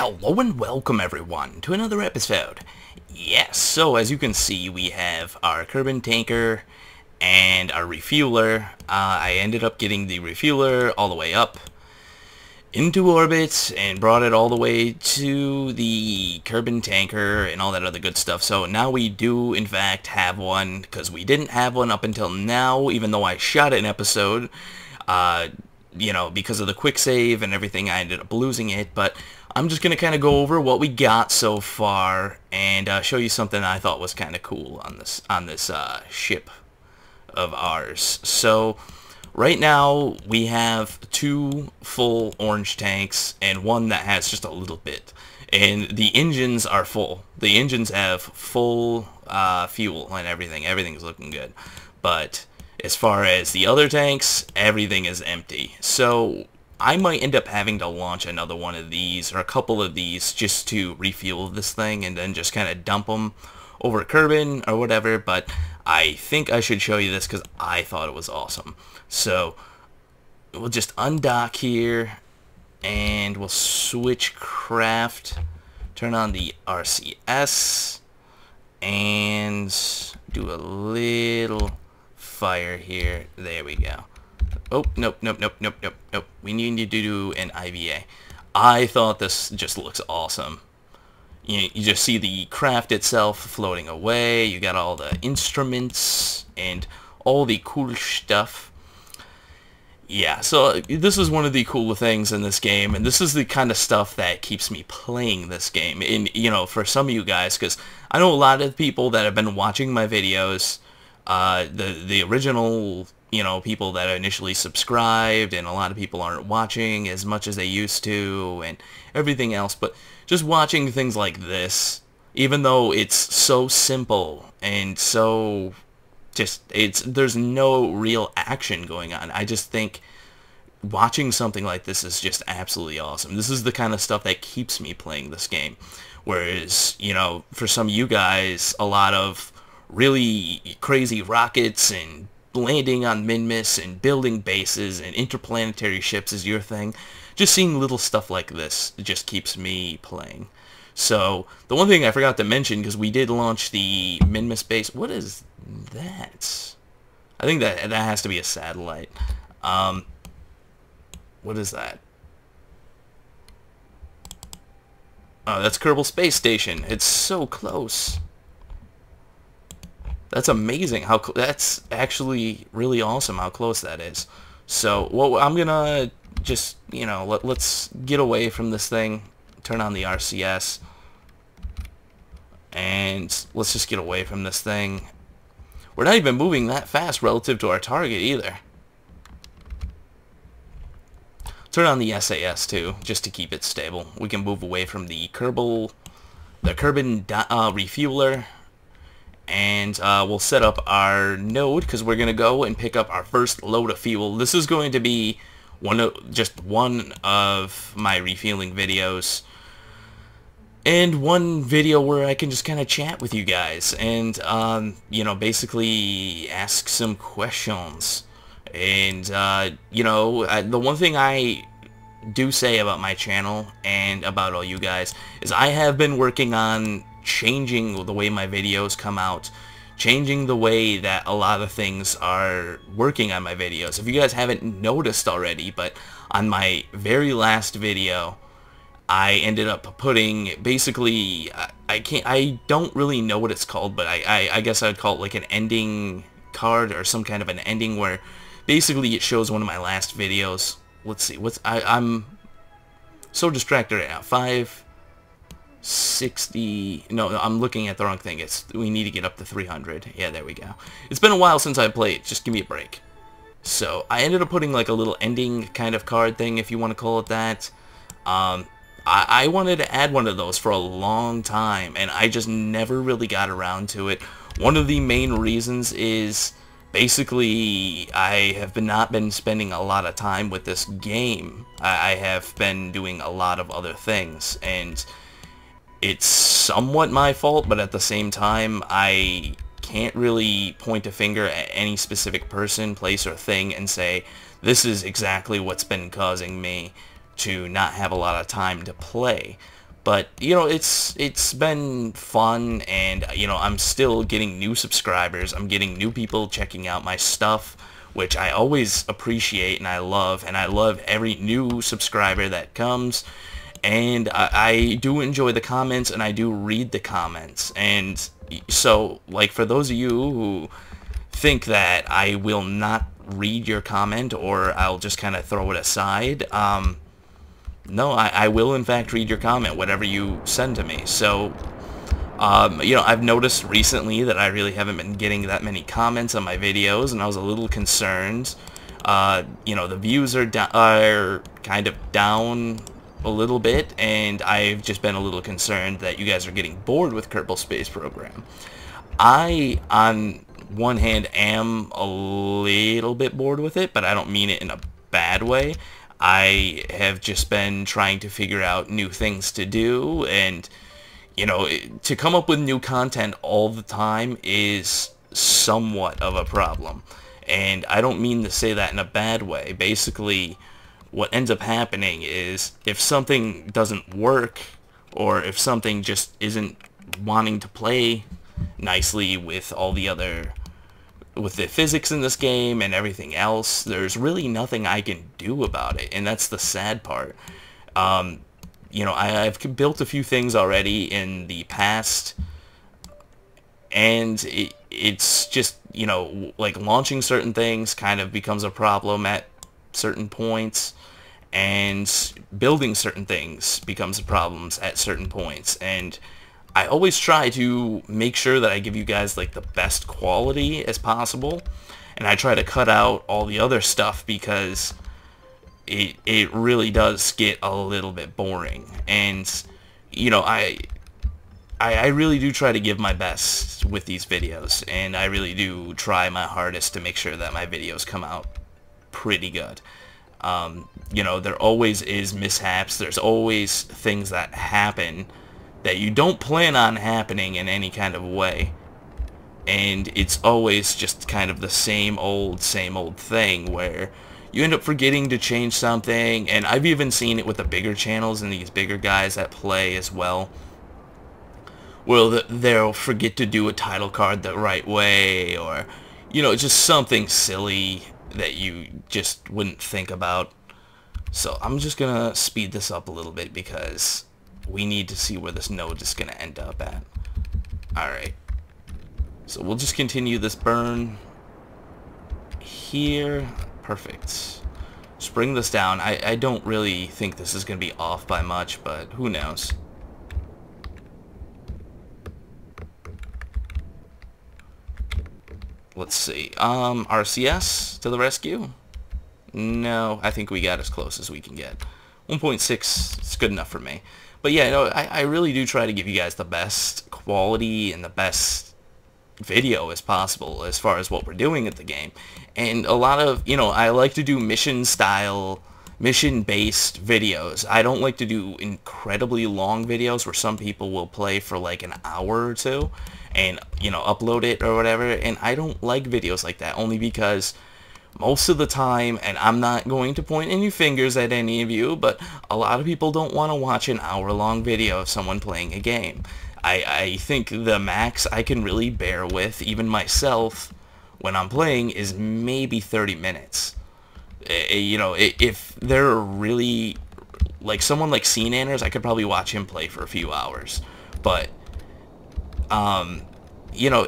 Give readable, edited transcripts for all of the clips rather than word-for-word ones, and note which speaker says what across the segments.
Speaker 1: Hello and welcome everyone to another episode. Yes, so as you can see we have our Kerbal tanker and our refueler. I ended up getting the refueler all the way up into orbit and brought it all the way to the Kerbal tanker and all that other good stuff. So now we do in fact have one, because we didn't have one up until now, even though I shot an episode. You know, because of the quick save and everything, I ended up losing it, but I'm just going to kind of go over what we got so far and show you something I thought was kind of cool on this ship of ours. So right now we have 2 full orange tanks and one that has just a little bit, and the engines are full. The engines have full fuel and everything. Everything's looking good, but as far as the other tanks, everything is empty. So I might end up having to launch another one of these or a couple of these just to refuel this thing and then just kind of dump them over Kerbal or whatever. But I think I should show you this because I thought it was awesome. So we'll just undock here and we'll switch craft, turn on the RCS, and do a little fire here. There we go. Oh, nope. We need to do an IVA. I thought this just looks awesome. You just see the craft itself floating away. You got all the instruments and all the cool stuff. Yeah, so this is one of the cooler things in this game, and this is the kind of stuff that keeps me playing this game. And, you know, for some of you guys, because I know a lot of people that have been watching my videos, the original, you know, people that initially subscribed, and a lot of people aren't watching as much as they used to and everything else, but just watching things like this, even though it's so simple and so just, there's no real action going on, I just think watching something like this is just absolutely awesome. This is the kind of stuff that keeps me playing this game. Whereas, you know, for some of you guys, a lot of really crazy rockets and landing on min-miss and building bases and interplanetary ships is your thing. Just seeing little stuff like this just keeps me playing. So the one thing I forgot to mention, because we did launch the min-miss base. What is that? I think that has to be a satellite. What is that? Oh, that's Kerbal Space Station. It's so close. That's amazing. That's actually really awesome how close that is. So, well, I'm gonna just, you know, let's get away from this thing. Turn on the RCS. And let's just get away from this thing. We're not even moving that fast relative to our target either. Turn on the SAS too, just to keep it stable. We can move away from the Kerbal refueler. And we'll set up our node, because we're going to go and pick up our first load of fuel. This is going to be just one of my refueling videos. And one video where I can just kind of chat with you guys. And, you know, basically ask some questions. And, you know, the one thing I do say about my channel and about all you guys is I have been working on changing the way my videos come out, changing the way that a lot of things are working on my videos. If you guys haven't noticed already, but on my very last video, I ended up putting, basically, I don't really know what it's called, but I guess I'd call it like an ending card or some kind of an ending where basically it shows one of my last videos. Let's see, I'm so distracted right now. 560, no, I'm looking at the wrong thing. We need to get up to 300. Yeah, there we go. It's been a while since I played. Just give me a break. So I ended up putting like a little ending kind of card thing, if you want to call it that. I wanted to add one of those for a long time, and I just never really got around to it. One of the main reasons is basically I have not been spending a lot of time with this game. I have been doing a lot of other things, and it's somewhat my fault, but at the same time, I can't really point a finger at any specific person, place, or thing and say, this is exactly what's been causing me to not have a lot of time to play. But, you know, it's been fun, and, you know, I'm still getting new subscribers. I'm getting new people checking out my stuff, which I always appreciate and I love every new subscriber that comes. And I do enjoy the comments, and I do read the comments. And so, like, for those of you who think that I will not read your comment, or I'll just kind of throw it aside, no, I will in fact read your comment, whatever you send to me. So, you know, I've noticed recently that I really haven't been getting that many comments on my videos, and I was a little concerned. You know, the views are kind of down a little bit, and I've just been a little concerned that you guys are getting bored with Kerbal Space Program. I, on one hand, am a little bit bored with it, but I don't mean it in a bad way. I have just been trying to figure out new things to do, and, you know, to come up with new content all the time is somewhat of a problem. And I don't mean to say that in a bad way. Basically, what ends up happening is if something doesn't work, or if something just isn't wanting to play nicely with all the other, with the physics in this game and everything else, there's really nothing I can do about it, and that's the sad part. You know, I've built a few things already in the past, and it's just, you know, like, launching certain things kind of becomes a problem at certain points, and building certain things becomes a problem at certain points, and I always try to make sure that I give you guys, like, the best quality as possible, and I try to cut out all the other stuff because it really does get a little bit boring. And, you know, I really do try to give my best with these videos, and I really do try my hardest to make sure that my videos come out pretty good. You know, there always is mishaps, there's always things that happen that you don't plan on happening in any kind of way, and it's always just kind of the same old thing where you end up forgetting to change something. And I've even seen it with the bigger channels and these bigger guys that play as well, well, they'll forget to do a title card the right way, or, you know, just something silly that you just wouldn't think about. So I'm just gonna speed this up a little bit because we need to see where this node is gonna end up at. Alright, so we'll just continue this burn here. Perfect. Just bring this down. I don't really think this is gonna be off by much, but who knows. Let's see. RCS to the rescue? No, I think we got as close as we can get. 1.6 is good enough for me. But yeah, no, I really do try to give you guys the best quality and the best video as possible as far as what we're doing at the game. And a lot of, you know, I like to do mission-based videos. I don't like to do incredibly long videos where some people will play for like an hour or two and, you know, upload it or whatever. And I don't like videos like that, only because most of the time, and I'm not going to point any fingers at any of you, but a lot of people don't want to watch an hour-long video of someone playing a game. I think the max I can really bear with, even myself, when I'm playing, is maybe 30 minutes. You know, if they're really, like, someone like Nanners, I could probably watch him play for a few hours. But, you know,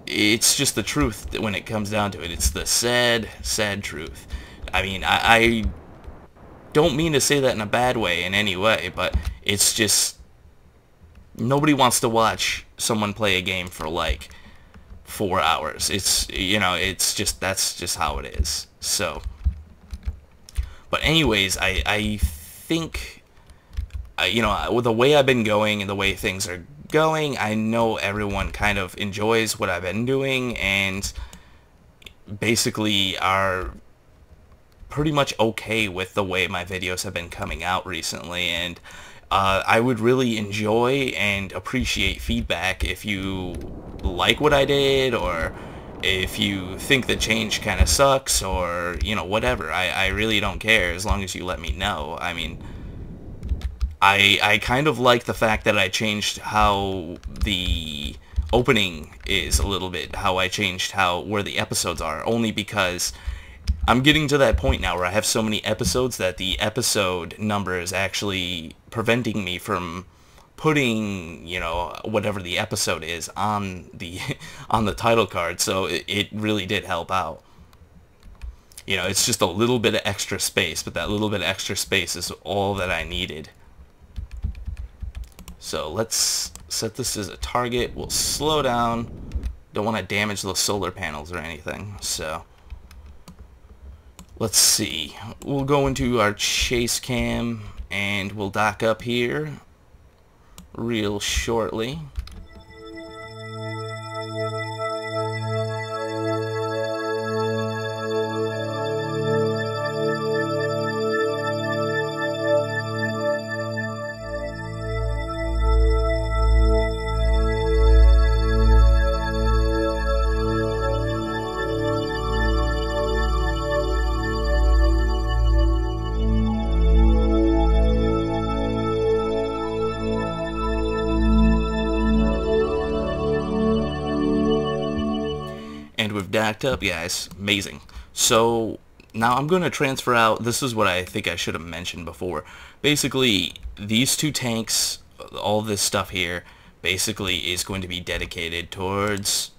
Speaker 1: it's just the truth when it comes down to it. It's the sad truth. I mean, I don't mean to say that in a bad way in any way, but it's just, nobody wants to watch someone play a game for like 4 hours. It's, you know, it's just, that's just how it is. So, but anyways, I think, you know, with the way I've been going and the way things are going, I know everyone kind of enjoys what I've been doing and basically are pretty much okay with the way my videos have been coming out recently. And I would really enjoy and appreciate feedback if you like what I did, or if you think the change kind of sucks, or, you know, whatever. I really don't care as long as you let me know. I mean, I kind of like the fact that I changed how the opening is a little bit, how I changed where the episodes are, only because I'm getting to that point now where I have so many episodes that the episode number is actually preventing me from putting, you know, whatever the episode is on the on the title card. So it really did help out. You know, it's just a little bit of extra space, but that little bit of extra space is all that I needed. So let's set this as a target. We'll slow down. Don't want to damage those solar panels or anything. So let's see. We'll go into our chase cam and we'll dock up here real shortly. And we've docked up, guys. Amazing. So now I'm going to transfer out. This is what I think I should have mentioned before. Basically, these two tanks, all this stuff here, basically is going to be dedicated towards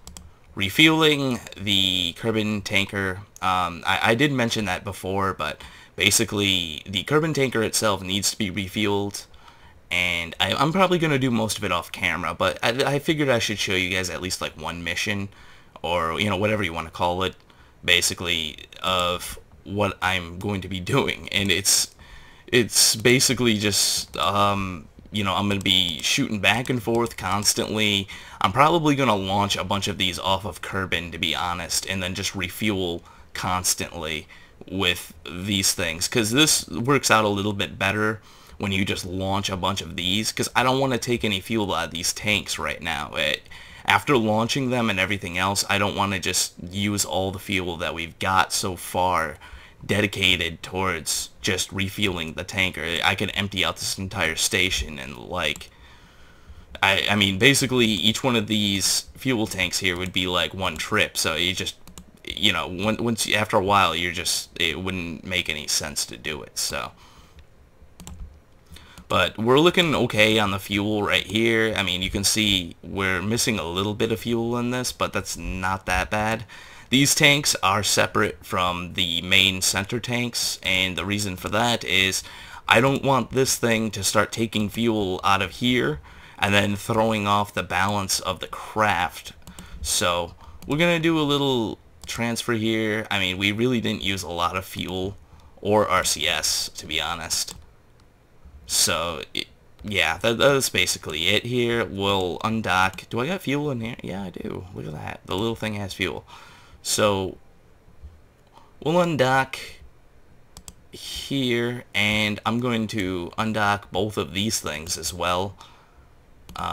Speaker 1: refueling the Kerbal tanker. I did mention that before, but basically the Kerbal tanker itself needs to be refueled. And I'm probably going to do most of it off camera, but I figured I should show you guys at least like one mission, or, you know, whatever you want to call it, basically, of what I'm going to be doing. And it's basically just, you know, I'm going to be shooting back and forth constantly. I'm probably going to launch a bunch of these off of Kerbal, to be honest, and then just refuel constantly with these things, because this works out a little bit better when you just launch a bunch of these, because I don't want to take any fuel out of these tanks right now. After launching them and everything else, I don't want to just use all the fuel that we've got so far dedicated towards just refueling the tanker. I could empty out this entire station and, like, I mean, basically each one of these fuel tanks here would be like one trip, so you just, you know, once after a while, it wouldn't make any sense to do it, so. But we're looking okay on the fuel right here. I mean, you can see we're missing a little bit of fuel in this, but that's not that bad. These tanks are separate from the main center tanks, and the reason for that is I don't want this thing to start taking fuel out of here and then throwing off the balance of the craft. So we're going to do a little transfer here. I mean, we really didn't use a lot of fuel or RCS, to be honest. So, yeah, that's basically it here. We'll undock. Do I got fuel in here? Yeah, I do. Look at that. The little thing has fuel. So, we'll undock here, and I'm going to undock both of these things as well.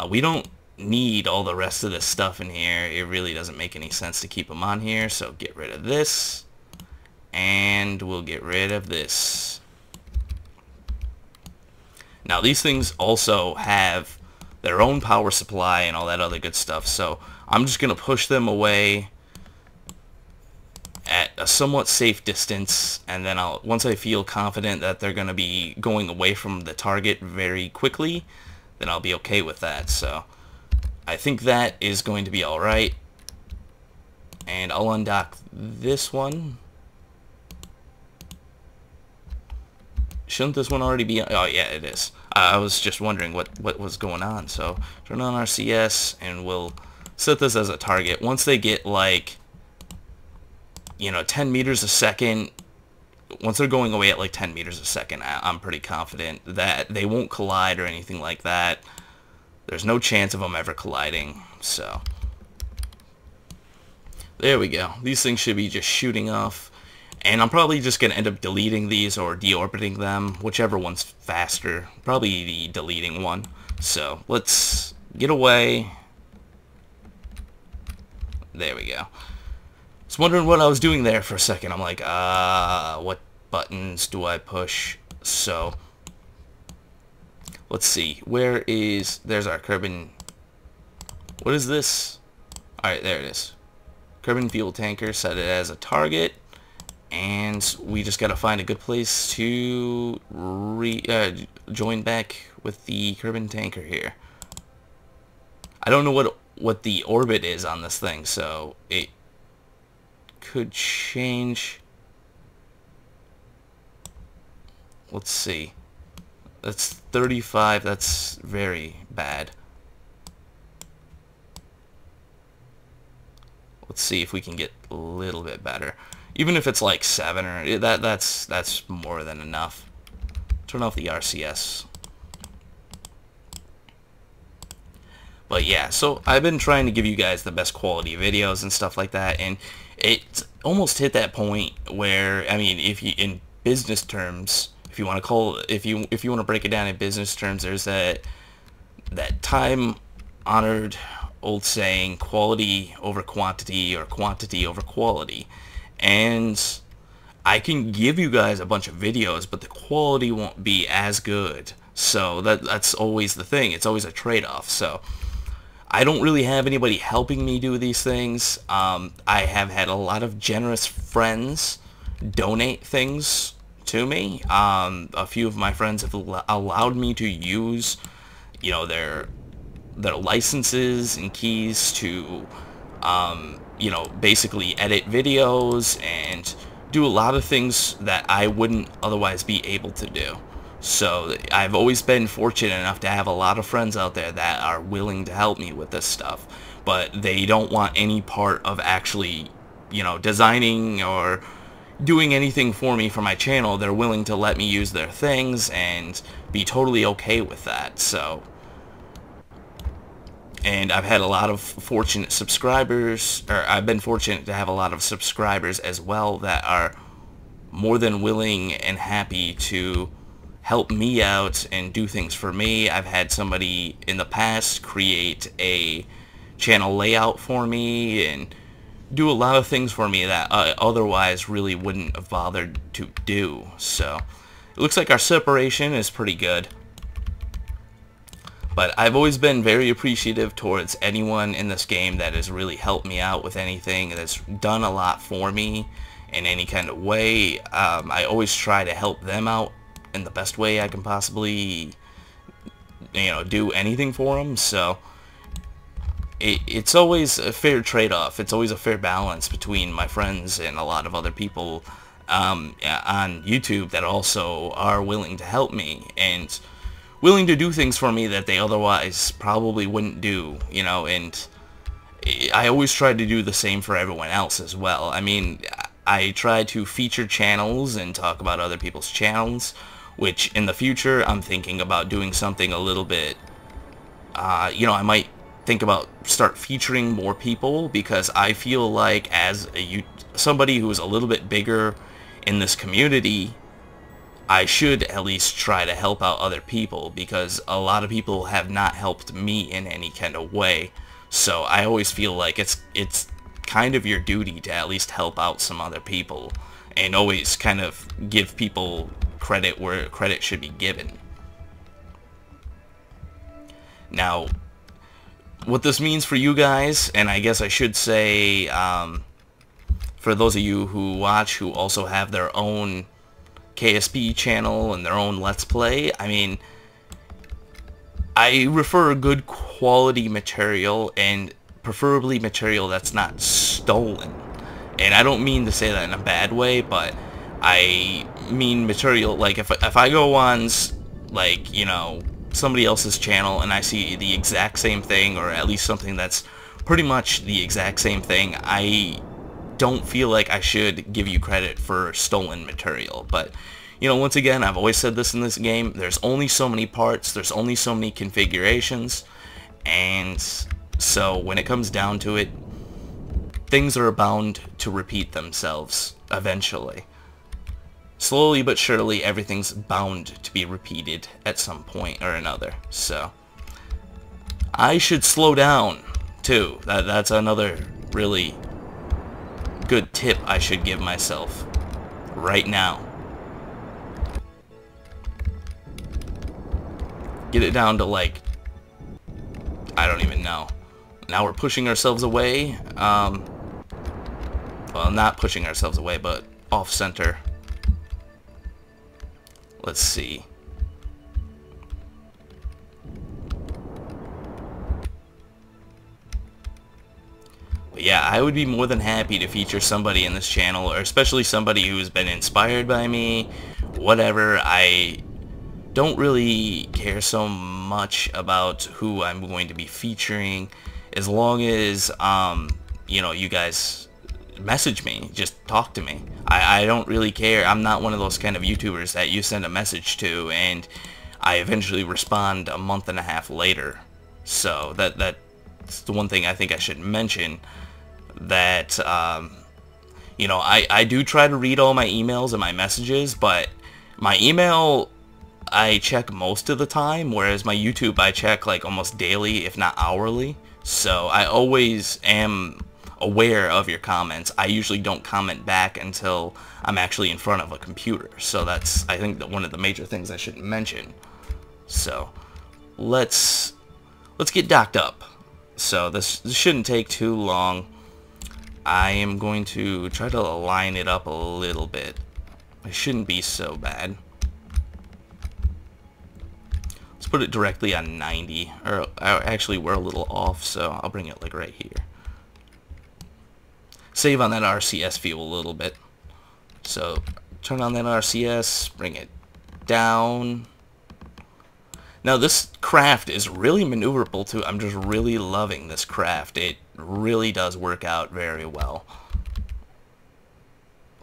Speaker 1: We don't need all the rest of this stuff in here. It really doesn't make any sense to keep them on here, so get rid of this, and we'll get rid of this. Now, these things also have their own power supply and all that other good stuff, so I'm just going to push them away at a somewhat safe distance, and then once I feel confident that they're going to be going away from the target very quickly, then I'll be okay with that. So I think that is going to be alright, and I'll undock this one. Shouldn't this one already be? Oh yeah, it is. I was just wondering what was going on. So turn on our CS, and we'll set this as a target. Once they get, like, you know, 10 meters a second, once they're going away at like 10 meters a second, I'm pretty confident that they won't collide or anything like that. There's no chance of them ever colliding. So there we go. These things should be just shooting off. And I'm probably just going to end up deleting these or deorbiting them, whichever one's faster. Probably the deleting one. So let's get away. There we go. I was wondering what I was doing there for a second. I'm like, what buttons do I push? So let's see, there's our Kerbal, what is this? Alright, there it is. Kerbal fuel tanker, set it as a target, and we just gotta find a good place to join back with the Kerbal tanker here. I don't know what the orbit is on this thing, so it could change. Let's see. That's 35. That's very bad. Let's see if we can get a little bit better. Even if it's like 7 or that's more than enough. Turn off the RCS. But yeah, so I've been trying to give you guys the best quality videos and stuff like that, and it's almost hit that point where, I mean, if you, in business terms, if you want to call, if you want to break it down in business terms, there's that time-honored old saying, quality over quantity, or quantity over quality. And I can give you guys a bunch of videos, but the quality won't be as good. So that's always the thing. It's always a trade-off. So I don't really have anybody helping me do these things. I have had a lot of generous friends donate things to me. A few of my friends have allowed me to use, you know, their licenses and keys to, you know, basically edit videos and do a lot of things that I wouldn't otherwise be able to do. So I've always been fortunate enough to have a lot of friends out there that are willing to help me with this stuff, but they don't want any part of actually, you know, designing or doing anything for me for my channel. They're willing to let me use their things and be totally okay with that. So, and I've had a lot of fortunate subscribers, or I've been fortunate to have a lot of subscribers as well that are more than willing and happy to help me out and do things for me. I've had somebody in the past create a channel layout for me and do a lot of things for me that I otherwise really wouldn't have bothered to do. So it looks like our separation is pretty good. But I've always been very appreciative towards anyone in this game that has really helped me out with anything, that's done a lot for me in any kind of way. I always try to help them out in the best way I can possibly, you know, do anything for them. So it's always a fair trade-off. It's always a fair balance between my friends and a lot of other people on YouTube that also are willing to help me and willing to do things for me that they otherwise probably wouldn't do, you know. And I always try to do the same for everyone else as well. I mean, I try to feature channels and talk about other people's channels, which in the future I'm thinking about doing something a little bit, you know, I might think about start featuring more people, because I feel like as somebody who is a little bit bigger in this community, I should at least try to help out other people, because a lot of people have not helped me in any kind of way. So I always feel like it's kind of your duty to at least help out some other people and always kind of give people credit where credit should be given. Now, what this means for you guys, and I guess I should say for those of you who watch who also have their own KSP channel and their own Let's Play, I mean, I refer good quality material, and preferably material that's not stolen. And I don't mean to say that in a bad way, but I mean material, like if I go on, like, you know, somebody else's channel and I see the exact same thing, or at least something that's pretty much the exact same thing, I don't feel like I should give you credit for stolen material. But, you know, once again, I've always said this in this game, there's only so many parts, there's only so many configurations, and so when it comes down to it, things are bound to repeat themselves eventually. Slowly but surely, everything's bound to be repeated at some point or another. So I should slow down too. That's another really good tip I should give myself right now. Get it down to like, I don't even know. Now we're pushing ourselves away. Well, not pushing ourselves away, but off center. Let's see. But yeah, I would be more than happy to feature somebody in this channel, or especially somebody who's been inspired by me, whatever. I don't really care so much about who I'm going to be featuring, as long as, you know, you guys message me, just talk to me. I don't really care. I'm not one of those kind of YouTubers that you send a message to and I eventually respond a month and a half later. So that's the one thing I think I should mention, that you know, I do try to read all my emails and my messages, but my email I check most of the time, whereas my YouTube I check like almost daily, if not hourly. So I always am aware of your comments. I usually don't comment back until I'm actually in front of a computer. So that's, I think, that one of the major things I should mention. So let's get docked up. So this shouldn't take too long. I am going to try to line it up a little bit. It shouldn't be so bad. Let's put it directly on 90. Or actually, we're a little off, so I'll bring it like right here. Save on that RCS fuel a little bit. So turn on that RCS, bring it down. Now this craft is really maneuverable too. I'm just really loving this craft. It really does work out very well.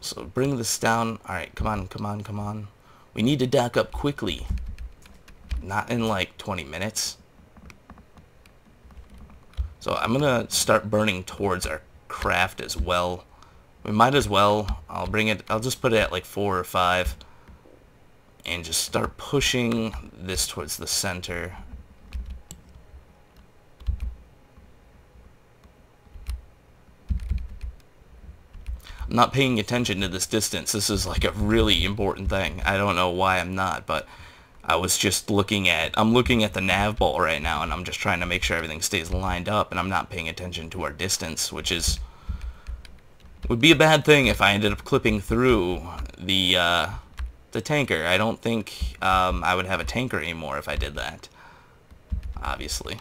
Speaker 1: So bring this down. Alright, come on, come on, come on. We need to dock up quickly. Not in like 20 minutes. So I'm gonna start burning towards our craft as well. We might as well. I'll just put it at like 4 or 5. And just start pushing this towards the center. I'm not paying attention to this distance. This is like a really important thing. I don't know why I'm not, but I was just looking at, I'm looking at the nav ball right now, and I'm just trying to make sure everything stays lined up, and I'm not paying attention to our distance, which is, would be a bad thing if I ended up clipping through the tanker. I don't think I would have a tanker anymore if I did that, obviously.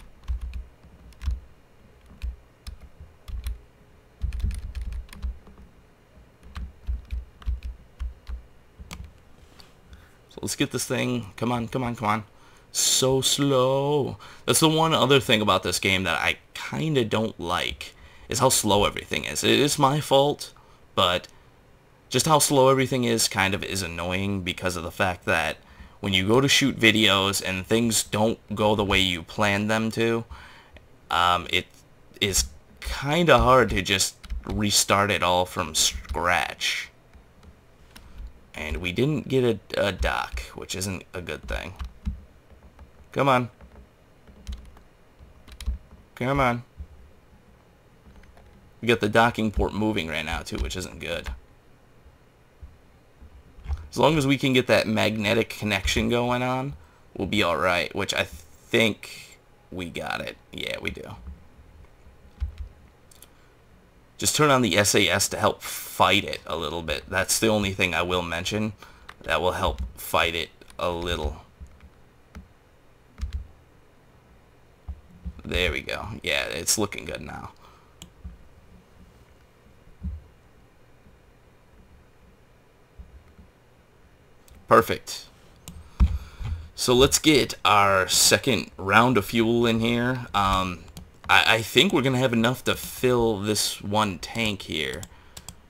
Speaker 1: So let's get this thing. Come on, come on, come on. So slow. That's the one other thing about this game that I kind of don't like, is how slow everything is. It is my fault, but just how slow everything is kind of is annoying, because of the fact that when you go to shoot videos and things don't go the way you planned them to, it is kind of hard to just restart it all from scratch. And we didn't get a dock, which isn't a good thing. Come on. Come on. We got the docking port moving right now too, which isn't good. As long as we can get that magnetic connection going on, we'll be alright, which I think we got it. Yeah, we do. Just turn on the SAS to help fight it a little bit. That's the only thing I will mention that will help fight it a little. There we go. Yeah, it's looking good now. Perfect. So let's get our second round of fuel in here. I think we're going to have enough to fill this one tank here.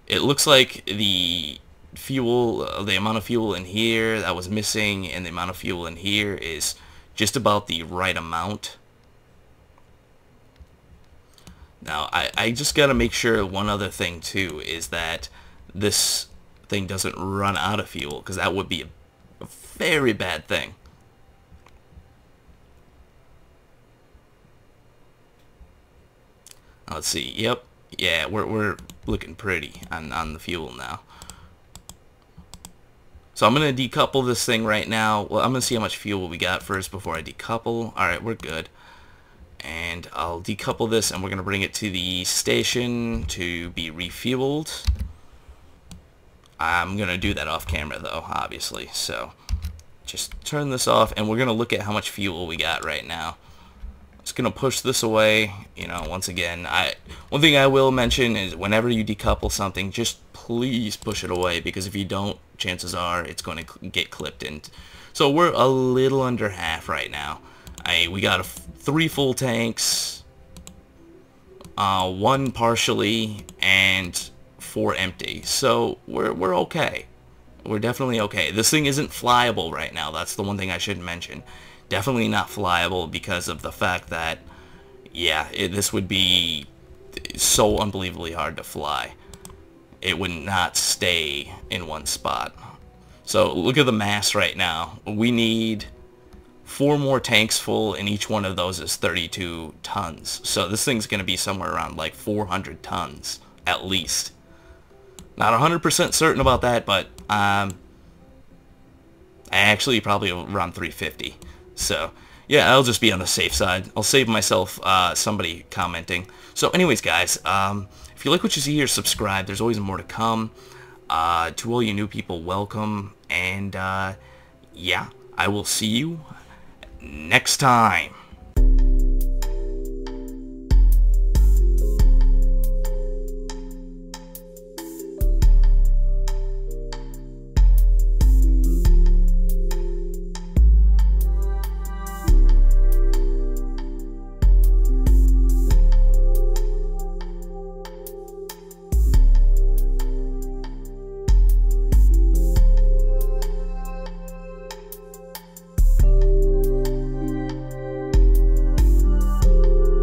Speaker 1: It looks like the fuel, the amount of fuel in here that was missing and the amount of fuel in here is just about the right amount. Now, I just got to make sure one other thing too is that this thing doesn't run out of fuel, because that would be a very bad thing. Let's see. Yep. Yeah, we're looking pretty on the fuel now. So I'm going to decouple this thing right now. Well, I'm going to see how much fuel we got first before I decouple. Alright, we're good. And I'll decouple this, and we're going to bring it to the station to be refueled. I'm going to do that off camera, though, obviously. So just turn this off, and we're going to look at how much fuel we got right now. Just going to push this away. You know, once again, one thing I will mention is whenever you decouple something, just please push it away, because if you don't, chances are it's going to get clipped in. So we're a little under half right now. We got 3 full tanks, 1 partially, and 4 empty. So we're okay. We're definitely okay. This thing isn't flyable right now. That's the one thing I should mention. Definitely not flyable because of the fact that, yeah, this would be so unbelievably hard to fly. It would not stay in one spot. So look at the mass right now. We need 4 more tanks full, and each one of those is 32 tons. So this thing's going to be somewhere around like 400 tons, at least. Not 100% certain about that, but actually probably around 350. So yeah, I'll just be on the safe side. I'll save myself somebody commenting. So anyways, guys, if you like what you see here, subscribe. There's always more to come. To all you new people, welcome. And yeah, I will see you next time.